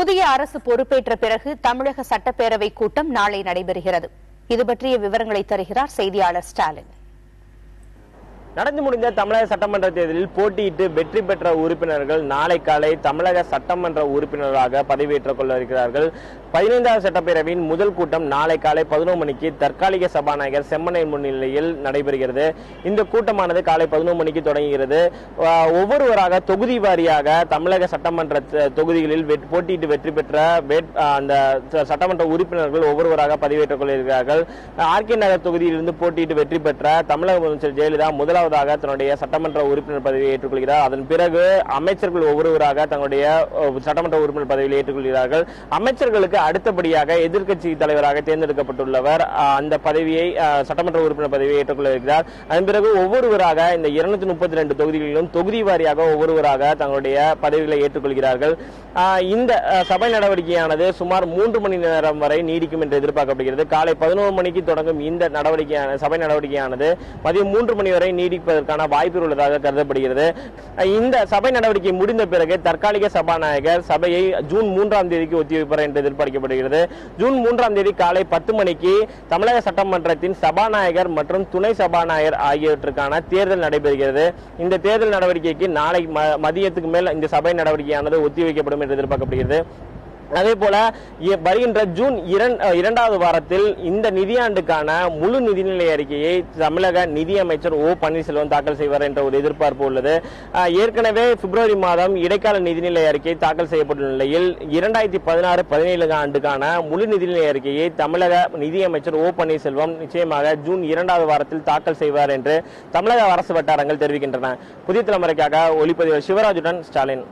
புதிய அரசு பொறுப்பேற்ற பிறகு தமிழக சட்டப்பேரவை கூட்டம் நாளை நடைபெறுகிறது. இது பற்றிய விவரங்களை தருகிறார் செய்தியாளர் ஸ்டாலின். நடந்து முடிந்த தமிழக சட்டமன்ற தேர்தலில் போட்டியிட்டு வெற்றி பெற்ற உறுப்பினர்கள் நாளை காலை தமிழக சட்டமன்ற உறுப்பினராக பதவியேற்றுக் கொள்ள இருக்கிறார்கள். 15வது சட்டப்பேரவையின் முதல் கூட்டம் நாளை காலை 11 மணிக்கு தற்காலிக சபாநாயகர் செம்மண்ணன் முன்னிலையில் நடைபெறுகிறது. இந்த கூட்டமானது காலை 11 மணிக்கு தொடங்குகிறது. ஒவ்வொருவராக தொகுதி வாரியாக தமிழக சட்டமன்ற தொகுதிகளில் போட்டியிட்டு வெற்றி பெற்ற அந்த சட்டமன்ற உறுப்பினர்கள் ஒவ்வொருவராக பதவியேற்றுக் கொள்ள இருக்கிறார்கள். ஆர்கே நகர் தொகுதியிலிருந்து போட்டியிட்டு வெற்றி பெற்ற தமிழக முதலமைச்சர் ஜெயலலிதா முதலாவதாக தன்னுடைய சட்டமன்ற உறுப்பினர் பதவியை ஏற்றுக்கொள்கிறார். அதன் பிறகு அமைச்சர்கள் ஒவ்வொருவராக தங்களுடைய சட்டமன்ற உறுப்பினர் பதவியில் ஏற்றுக்கொள்கிறார்கள். அமைச்சர்களுக்கு அடுத்தபடியாக எதிர்க்கட்சி தலைவராக தேர்ந்தெடுக்கப்பட்டுள்ளவர் அந்த பதவியை சட்டமன்ற உறுப்பினர் பதவியை ஏற்றுக்கொள்ள இருக்கிறார். அதன் பிறகு ஒவ்வொருவராக இந்த 232 தொகுதிகளிலும் தொகுதி வாரியாக ஒவ்வொருவராக தங்களுடைய பதவிகளை ஏற்றுக்கொள்கிறார்கள். இந்த சபை நடவடிக்கையானது சுமார் 3 மணி நேரம் வரை நீடிக்கும் என்று எதிர்பார்க்கப்படுகிறது. காலை 11 மணிக்கு தொடங்கும் இந்த சபை நடவடிக்கையானது மதியம் 3 மணி வரை நீடிப்பதற்கான வாய்ப்பு உள்ளதாக கருதப்படுகிறது. இந்த சபை நடவடிக்கை முடிந்த பிறகு தற்காலிக சபாநாயகர் சபையை ஜூன் 3ஆம் தேதிக்கு ஒத்திவைப்பார் என்று எதிர்பார்க்கப்படுகிறது. ஜூன் 3ஆம் தேதி காலை 10 மணிக்கு தமிழக சட்டமன்றத்தின் சபாநாயகர் மற்றும் துணை சபாநாயகர் ஆகியவற்றுக்கான தேர்தல் நடைபெறுகிறது. இந்த தேர்தல் நடவடிக்கைக்கு நாளை மதியத்துக்கு மேல் இந்த சபை நடவடிக்கையானது ஒத்திவைக்கப்படும் என்று எதிர்பார்க்கப்படுகிறது. அதே போல வருகின்ற ஜூன் 2வது வாரத்தில் இந்த நிதியாண்டுக்கான முழு நிதிநிலை அறிக்கையை தமிழக நிதியமைச்சர் ஓ பன்னீர்செல்வம் தாக்கல் செய்வார் என்ற ஒரு எதிர்பார்ப்பு உள்ளது. ஏற்கனவே பிப்ரவரி மாதம் இடைக்கால நிதிநிலை அறிக்கை தாக்கல் செய்யப்பட்டுள்ள நிலையில் 2016-17 ஆண்டுக்கான முழு நிதிநிலை அறிக்கையை தமிழக நிதியமைச்சர் ஓ பன்னீர்செல்வம் நிச்சயமாக ஜூன் 2வது வாரத்தில் தாக்கல் செய்வார் என்று தமிழக அரசு வட்டாரங்கள் தெரிவிக்கின்றன. புதிய தலைமுறைக்காக ஒளிப்பதிவாளர் சிவராஜுடன் ஸ்டாலின்.